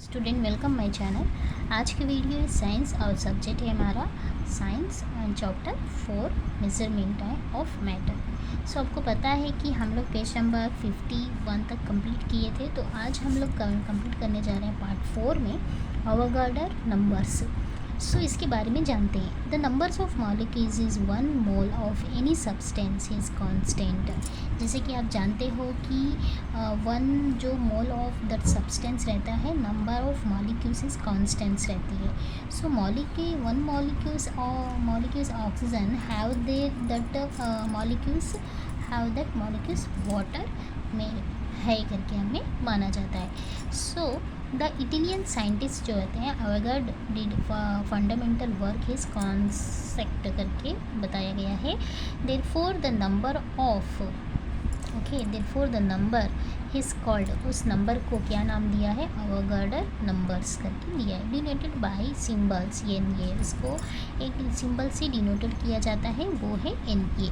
Student welcome my channel. आज की video science और सब्जेक्ट है हमारा science and chapter 4 measurement of matter. So आपको पता है कि हम लोग पेज नंबर 51 तक कंप्लीट किए थे, तो आज हम लोग कंप्लीट करने जा रहे हैं पार्ट 4 में अवोगाड्रो नंबर्स। सो इसके बारे में जानते हैं। The numbers of molecules is 1 mole of any substance is constant. जैसे कि आप जानते हो कि 1 जो मोल ऑफ दैट सब्सटेंस रहता है, number of molecules is constants रहती है। So molecules oxygen have that molecules water में है करके हमें माना जाता है। सो द इटालियन साइंटिस्ट जो होते हैं Avogadro did fundamental work his concept करके बताया गया है। Therefore the number his called, उस नंबर को क्या नाम दिया है, अवोगाड्रो नंबर्स करके दिया है। Denoted by symbols N A, उसको एक सिंबल से डिनोटेड किया जाता है, वो है N A.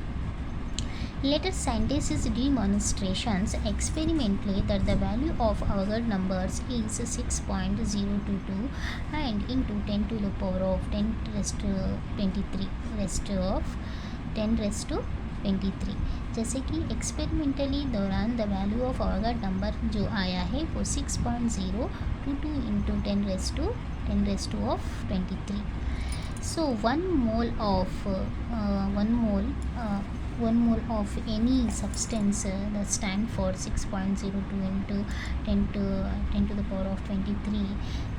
Later scientists demonstrations experimentally that the value of Avogadro numbers is 6.022 and into 10 to the power of 10 raised to 23 जैसे कि एक्सपेरिमेंटली दौरान the value of Avogadro number जो आया है वो 6.022 into 10 raised to of 23। So 1 mole of any substance that stand for 6.02 into 10 to the power of 23,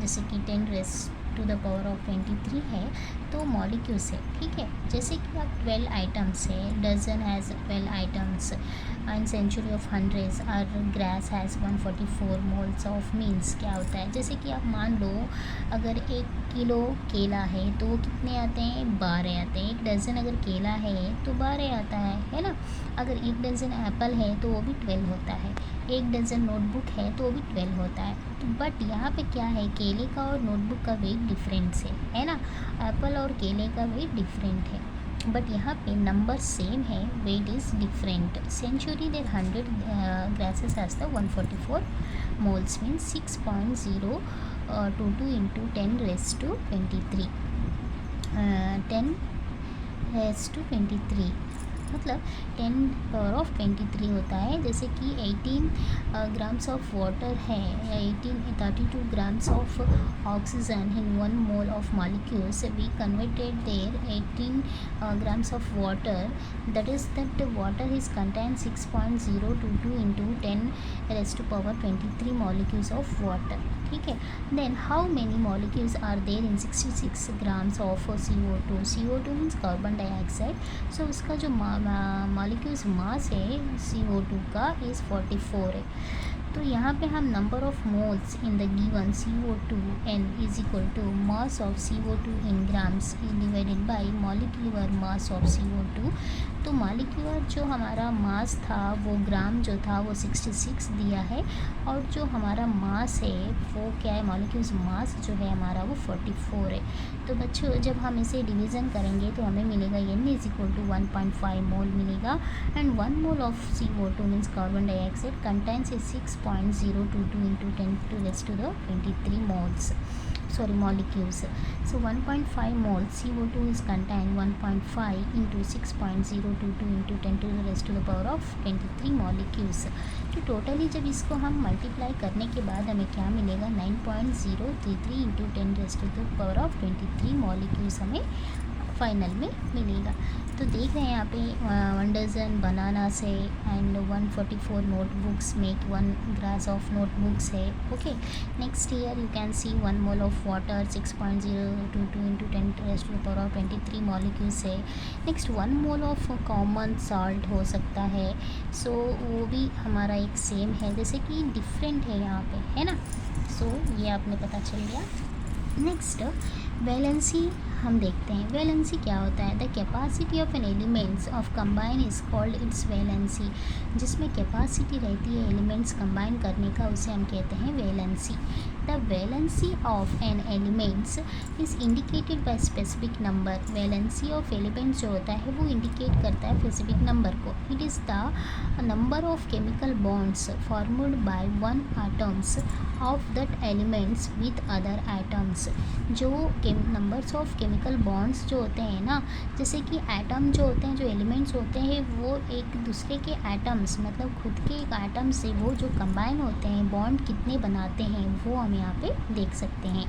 जैसे कि 10 raised to the power of 23 है, तो मॉलिक्यूल्स है, ठीक है। जैसे कि आप 12 आइटम्स है, dozen has 12 items and century of hundreds और gross has 144 moles of means क्या होता है। जैसे कि आप मान लो अगर 1 किलो केला है तो कितने आते हैं, 12 आते हैं। 1 डज़न अगर केला है तो 12 आता है ना। अगर 1 डज़न एप्पल है तो वो भी 12 होता है। 1 डज़न नोटबुक है तो वो भी 12 होता है। तो बट यहाँ पे क्या है, केले का और नोटबुक का वेट डिफरेंस है ना। एप्पल और केले का वेट डिफरेंट है, बट यहाँ पे नंबर सेम है, weight is different. Century there 100 grasses has the 144 moles means 6.022 into 10 raised to 23 10 raised to 23 मतलब 10 पावर ऑफ 23 होता है। जैसे कि 18 ग्राम्स ऑफ वाटर है या 32 grams of oxygen in 1 mole of molecules, we converted there 18 grams of water, that is that water is contain 6.022 into 10 raised to power 23 molecules of water, ठीक है। Then how many molecules are there in 66 grams of CO2। CO2 means carbon dioxide. So उसका जो molecules मास है CO2 का is 44 है। तो यहाँ पे हम number of moles in the given CO2n is equal to mass of CO2 in grams divided by molecular mass of CO2। तो मॉलिक्यूलर जो हमारा मास था वो ग्राम जो था वो 66 दिया है, और जो हमारा मास है वो क्या है, मॉलिक्यूल्स मास जो है हमारा वो 44 है। तो बच्चों जब हम इसे डिवीज़न करेंगे तो हमें मिलेगा n इज इक्वल टू 1.5 मोल मिलेगा, and 1 mole of CO2 means carbon dioxide contains 6.022 into 10 to raised to the 23 molecules. So 1.5 moles CO2 is contained 1.5 into 6.022 into 10 to the raised to the power of 23 molecules। तो totally जब इसको हम multiply करने के बाद हमें क्या मिलेगा, 9.033 into 10 raised to the power of 23 molecules हमें फाइनल में मिलेगा। तो देख रहे हैं यहाँ पे 1 डज़न बनानास है and 144 notebooks make 1 gross of notebooks है, okay. Next year you can see 1 mole of water 6.022 into 10 raised to the power of 23 molecules है। Next 1 mole of common salt हो सकता है, सो वो भी हमारा एक सेम है, जैसे कि डिफरेंट है यहाँ पे, है ना। सो ये आपने पता चल गया। नेक्स्ट वैलेंसी हम देखते हैं। वैलेंसी क्या होता है, the capacity of an elements of combine is called its valency. जिसमें कैपेसिटी रहती है एलिमेंट्स कंबाइन करने का, उसे हम कहते हैं valency. The valency of an elements is indicated by specific number. Valency of elements जो होता है वो इंडिकेट करता है स्पेसिफिक नंबर को। It is the number of chemical bonds formed by one atoms of that elements with other atoms. जो numbers of chemical bonds जो होते हैं ना, जैसे कि एटम जो होते हैं, जो एलिमेंट्स होते हैं, वो एक दूसरे के एटम्स मतलब खुद के एक एटम से वो जो कंबाइन होते हैं, बॉन्ड कितने बनाते हैं वो हम यहाँ पे देख सकते हैं।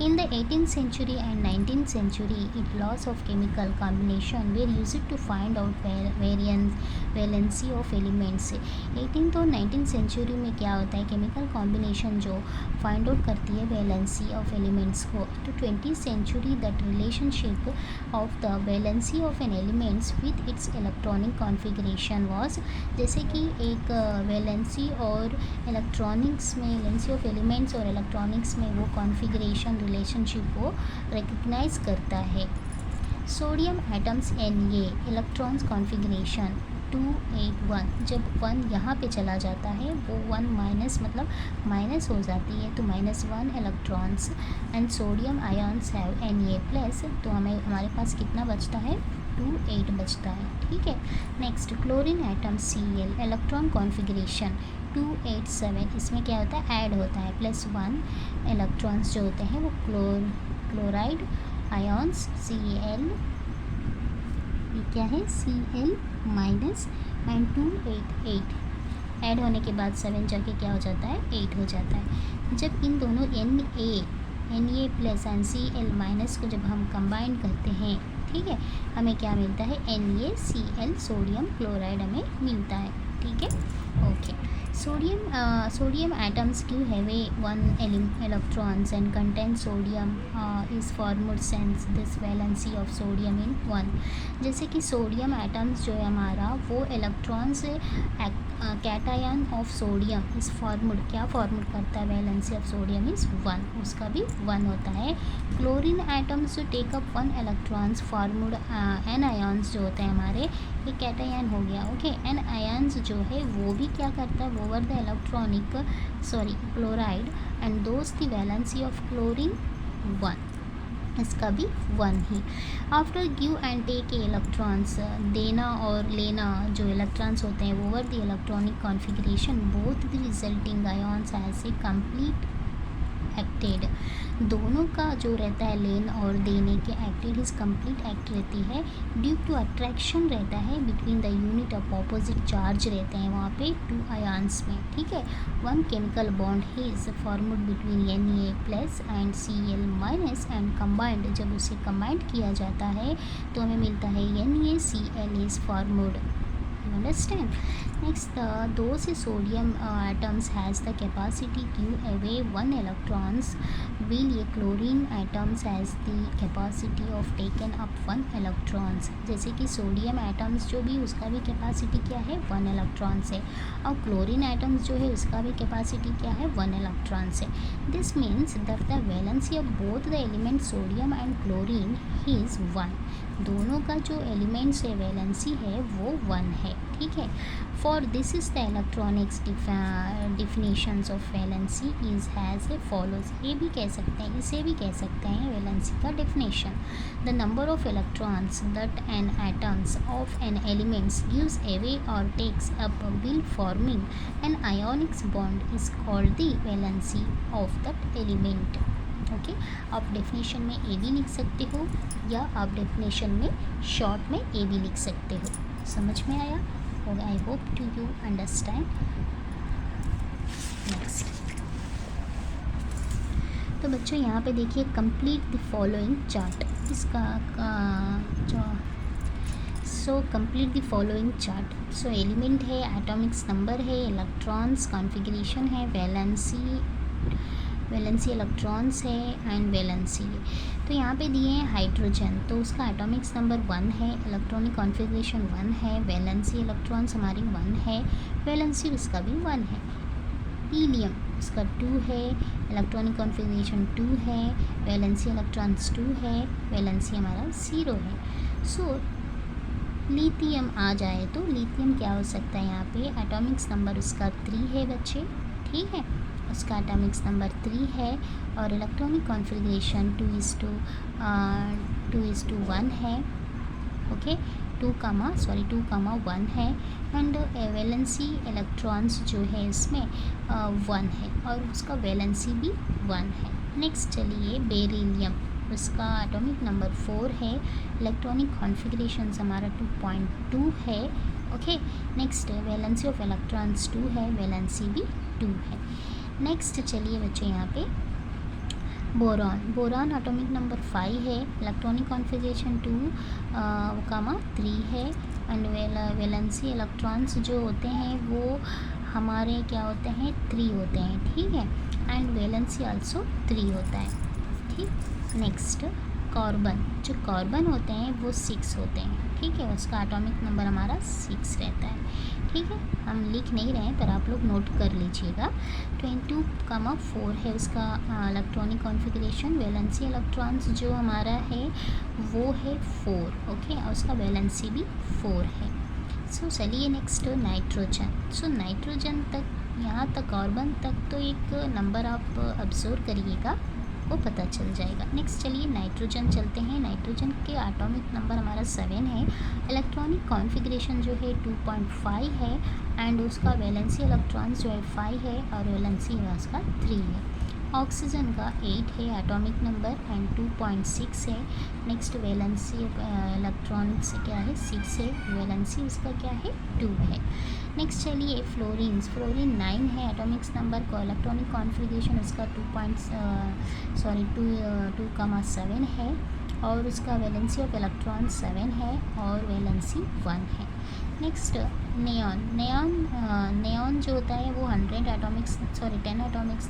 In the 18th century and 19th century it laws of chemical combination were used to find out valency of elements. 18th और 19th सेंचुरी में क्या होता है, केमिकल कॉम्बिनेशन जो फाइंड आउट करती है वैलेंसी ऑफ एलिमेंट्स को। तो 20th century that relationship of the valency of an elements with its electronic configuration was, जैसे कि एक वैलेंसी और इलेक्ट्रॉनिक्स में, वैलेंसी ऑफ एलिमेंट्स और इलेक्ट्रॉनिक्स में वो कॉन्फ़िगरेशन रिलेशनशिप को रिकग्नाइज करता है। Sodium atoms Na electrons configuration 281, जब 1 यहाँ पे चला जाता है वो 1 माइनस मतलब माइनस हो जाती है, तो -1 electrons. And sodium ions have Na plus, तो हमारे पास कितना बचता है, 28 बचता है। ठीक है। Next chlorine atom Cl electron configuration 287, इसमें क्या होता है, ऐड होता है +1 इलेक्ट्रॉन्स जो होते हैं वो क्लोराइड आयन्स Cl, ये क्या है Cl माइनस एंड 288 ऐड होने के बाद 7 जाके क्या हो जाता है, 8 हो जाता है। जब इन दोनों Na plus and Cl minus को जब हम कंबाइन करते हैं, ठीक है, हमें क्या मिलता है, NaCl सोडियम क्लोराइड हमें मिलता है। ठीक है, okay. Sodium atoms give away 1 electrons and contain sodium is formed since this valency of sodium in 1। जैसे कि सोडियम एटम्स जो है हमारा वो इलेक्ट्रॉन से कैटायन ऑफ सोडियम इस फॉर्मूड क्या फॉर्मूड करता है, वैलेंसी ऑफ सोडियम इज़ 1, उसका भी 1 होता है। क्लोरीन एटम्स जो take up 1 electrons formed an ions जो होते हैं हमारे, ये कैटायन हो गया। ओके, एन आयन्स जो है वो भी क्या करता है, over the electronic chloride and does the valency of chlorine 1, इसका भी 1 ही। After give and take electrons, देना और लेना जो इलेक्ट्रॉन्स होते हैं over the electronic configuration both the resulting ions has a complete octet, दोनों का जो रहता है लेन और देने के एक्टेड इज कंप्लीट एक्ट रहती है। ड्यू टू अट्रैक्शन रहता है between the unit of opposite charge रहते हैं वहाँ पे 2 आयन्स में। ठीक है, 1 केमिकल बॉन्ड है is formed between Na plus and Cl minus and combined, जब उसे कंबाइंड किया जाता है तो हमें मिलता है NaCl is formed. Understand? Next, those sodium atoms has the capacity to give away 1 electrons, while a chlorine atoms has the capacity of taken up 1 electrons। जैसे कि सोडियम एटम्स जो भी उसका भी कैपेसिटी क्या है, 1 इलेक्ट्रॉन्स है, और क्लोरीन एटम्स जो है उसका भी कैपेसिटी क्या है, 1 इलेक्ट्रॉन्स है। This means that the valency of both the element sodium and chlorine is 1, दोनों का जो एलिमेंट्स है वैलेंसी है वो 1 है। ठीक है, for this is the electronics definitions of valency is has a follows, ये भी कह सकते हैं, इसे भी कह सकते हैं वैलेंसी का definition. The number of electrons that an atoms of an elements gives away और takes up will forming an ionics bond is called the valency of that element. Okay, आप डेफिनेशन में ए भी लिख सकते हो या आप डेफिनेशन में शॉर्ट में ए भी लिख सकते हो। समझ में आया होगा, I hope to you understand. Next, तो बच्चों यहाँ पे देखिए कंप्लीट द फॉलोइंग चार्ट, इसका so complete the following chart. So element है, एटॉमिक्स नंबर है, इलेक्ट्रॉन्स कॉन्फ़िगरेशन है, वैलेंसी इलेक्ट्रॉन्स है एंड वैलेंसी। तो यहाँ पे दिए हैं हाइड्रोजन, तो उसका एटॉमिक्स नंबर 1 है, इलेक्ट्रॉनिक कॉन्फ़िगरेशन 1 है, वैलेंसी इलेक्ट्रॉन्स हमारी 1 है, वैलेंसी उसका भी 1 है। हीलियम उसका 2 है, इलेक्ट्रॉनिक कॉन्फ़िगरेशन 2 है, वैलेंसी इलेक्ट्रॉन्स 2 है, वैलेंसी हमारा 0 है। सो लिथियम आ जाए तो लिथियम क्या हो सकता है, यहाँ पे एटॉमिक्स नंबर उसका 3 है बच्चे। ठीक है, उसका एटॉमिक्स नंबर 3 है और इलेक्ट्रॉनिक कॉन्फ़िगरेशन 2:1 है। ओके, 2,1 है। एंड वैलेंसी इलेक्ट्रॉन्स जो है इसमें 1 है और उसका वैलेंसी भी 1 है। नेक्स्ट चलिए बेरिलियम, उसका एटॉमिक नंबर 4 है, इलेक्ट्रॉनिक कॉन्फ़िगरेशन हमारा 2.2 है। Okay, next valency of electrons 2 है, वैलेंसी भी 2 है। नेक्स्ट चलिए बच्चे यहाँ पे बोरॉन एटॉमिक नंबर 5 है, इलेक्ट्रॉनिक कॉन्फ़िगरेशन 2,3 है। एंड वैलेंसी इलेक्ट्रॉन्स जो होते हैं वो हमारे क्या होते हैं 3 होते हैं, ठीक है। एंड वैलेंसी आल्सो 3 होता है, ठीक। नेक्स्ट कार्बन होते हैं वो 6 होते हैं, ठीक है। उसका एटॉमिक नंबर हमारा 6 रहता है, ठीक है। हम लिख नहीं रहे हैं पर आप लोग नोट कर लीजिएगा। 22,4 है उसका इलेक्ट्रॉनिक कॉन्फ़िगरेशन, वैलेंसी इलेक्ट्रॉन्स जो हमारा है वो है 4, ओके, और उसका वैलेंसी भी 4 है। सो चलिए नेक्स्ट नाइट्रोजन। सो नाइट्रोजन तक, यहाँ तक कार्बन तक तो एक नंबर आप ऑब्जर्व करिएगा, वो पता चल जाएगा। नेक्स्ट चलिए नाइट्रोजन चलते हैं। नाइट्रोजन के एटॉमिक नंबर हमारा 7 है, इलेक्ट्रॉनिक कॉन्फ़िगरेशन जो है 2.5 है एंड उसका वैलेंसी इलेक्ट्रॉन्स जो है 5 है और वैलेंसी उसका 3 है। ऑक्सीजन का 8 है एटॉमिक नंबर एंड 2.6 है। नेक्स्ट वैलेंसी इलेक्ट्रॉनिक्स क्या है 6 है, वैलेंसी उसका क्या है 2 है। नेक्स्ट चलिए फ्लोरीन 9 है एटॉमिक्स नंबर को, इलेक्ट्रॉनिक कॉन्फ़िगरेशन उसका 2,7 है और उसका वैलेंसी ऑफ इलेक्ट्रॉन 7 है और वैलेंसी 1 है। नेक्स्ट नियॉन जो होता है वो 10 एटॉमिक्स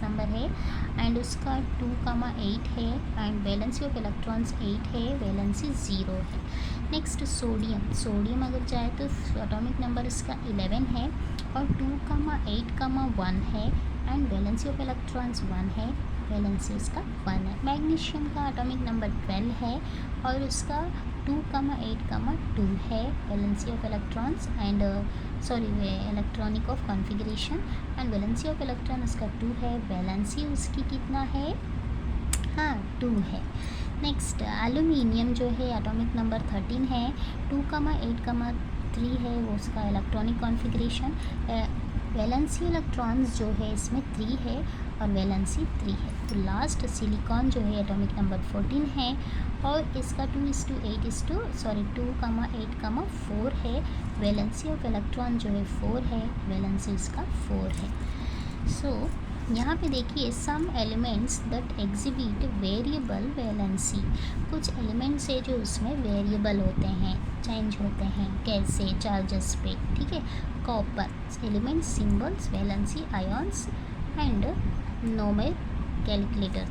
नंबर है एंड उसका 2,8 है एंड वैलेंसी ऑफ इलेक्ट्रॉन्स 8 है, वैलेंसी 0 है। नेक्स्ट सोडियम अगर जाए तो एटॉमिक नंबर इसका 11 है और 2,8,1 है एंड वैलेंसी ऑफ इलेक्ट्रॉन्स 1 है, वैलेंसी उसका 1 है। मैग्नीशियम का एटॉमिक नंबर 12 है और उसका 2,8,2 है, valency of electrons and electronic of configuration and valency of electron उसका 2 है, वैलेंसी उसकी कितना है, हाँ 2 है। नेक्स्ट एल्यूमिनियम जो है एटॉमिक नंबर 13 है, 2,8,3 है वो उसका इलेक्ट्रॉनिक कॉन्फ़िगरेशन, वैलेंसी इलेक्ट्रॉन्स जो है इसमें 3 है और वैलेंसी 3 है। तो लास्ट सिलिकॉन जो है एटॉमिक नंबर 14 है और इसका 2,8,4 है, वैलेंसी ऑफ इलेक्ट्रॉन जो है 4 है, वैलेंसी इसका 4 है। सो यहाँ पे देखिए some elements that exhibit variable valency, कुछ एलिमेंट्स है जो उसमें वेरिएबल होते हैं, चेंज होते हैं, कैसे चार्जेस पे, ठीक है। Copper element symbols valency ions and number calculator.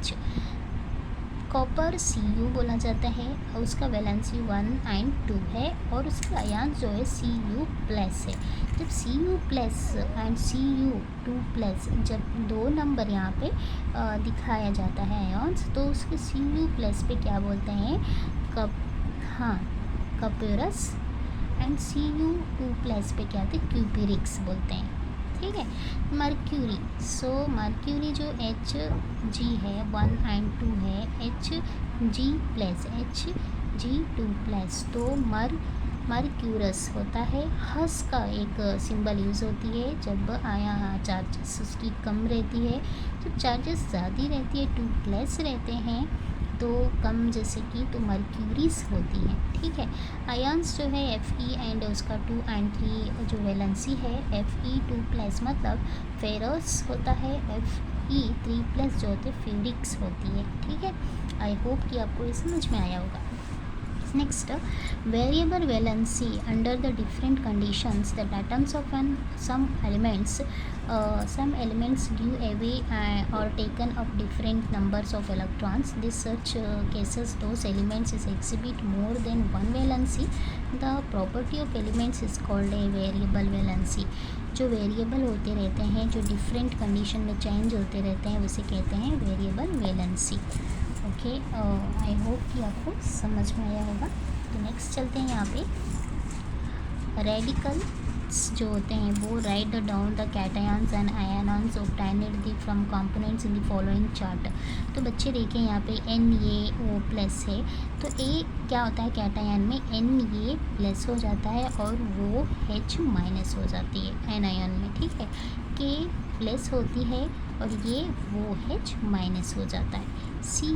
Copper Cu बोला जाता है और उसका वैलेंसी 1 एंड 2 है और उसका आयन जो है Cu प्लस है। जब Cu प्लस एंड Cu 2+, जब 2 नंबर यहाँ पे दिखाया जाता है आयन्स, तो उसके Cu प्लस पे क्या बोलते हैं, कॉपर्स एंड Cu 2+ पे क्या थे, क्यूपिरिक्स बोलते हैं, ठीक है। मर्क्यूरी, मर्क्यूरी जो Hg है 1 एंड 2 है, Hg+, तो मर्क्यूरस होता है। हस का एक सिंबल यूज़ होती है जब चार्जेस उसकी कम रहती है, जब चार्जेस ज़्यादा रहती है 2+ रहते हैं तो कम, जैसे कि तो मर्क्यूरीज होती है, ठीक है। आयन्स जो है Fe एंड उसका 2 एंड 3 जो वैलेंसी है, Fe 2+ मतलब फेरस होता है, Fe 3+ जो होते फ्यूरिक्स होती है, ठीक है। आई होप कि आपको ये समझ में आया होगा। Next, variable valency under the different conditions that atoms of some elements give away or taken of different numbers of electrons. This such cases those elements is exhibit more than one valency. The property of elements is called a variable valency. जो variable होते रहते हैं, जो different condition में change होते रहते हैं, उसे कहते हैं variable valency. Okay, I hope कि आपको समझ में आया होगा। तो नेक्स्ट चलते हैं यहाँ पे रेडिकल एलिमेंट्स जो होते हैं वो write down the cations and anions obtained from components in the following chart. तो बच्चे देखें यहाँ पे NaO+ है, तो A क्या होता है कैटायन में, Na+ हो जाता है और वो H- हो जाती है एनायन में, ठीक है। K+ होती है और ये वो H- हो जाता है। Ca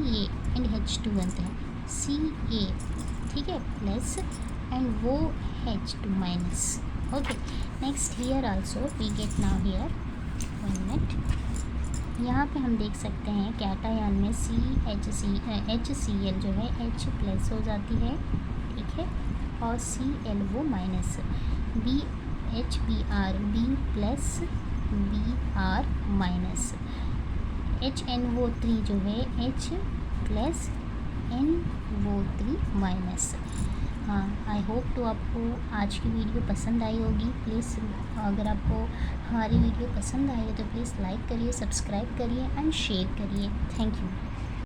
एंड H2 बनते हैं, Ca ठीक है प्लस एंड वो H2-। Okay, next here also we get now here 1 minute. यहाँ पे हम देख सकते हैं कैटायन में HCl जो है H+ हो जाती है, ठीक है, और Cl वो minus, HBr B+ Br-, HNO3 जो है H+ NO3-। हाँ, आई होप तो आपको आज की वीडियो पसंद आई होगी। प्लीज़ अगर आपको हमारी वीडियो पसंद आई है तो प्लीज़ लाइक करिए, सब्सक्राइब करिए एंड शेयर करिए। Thank you.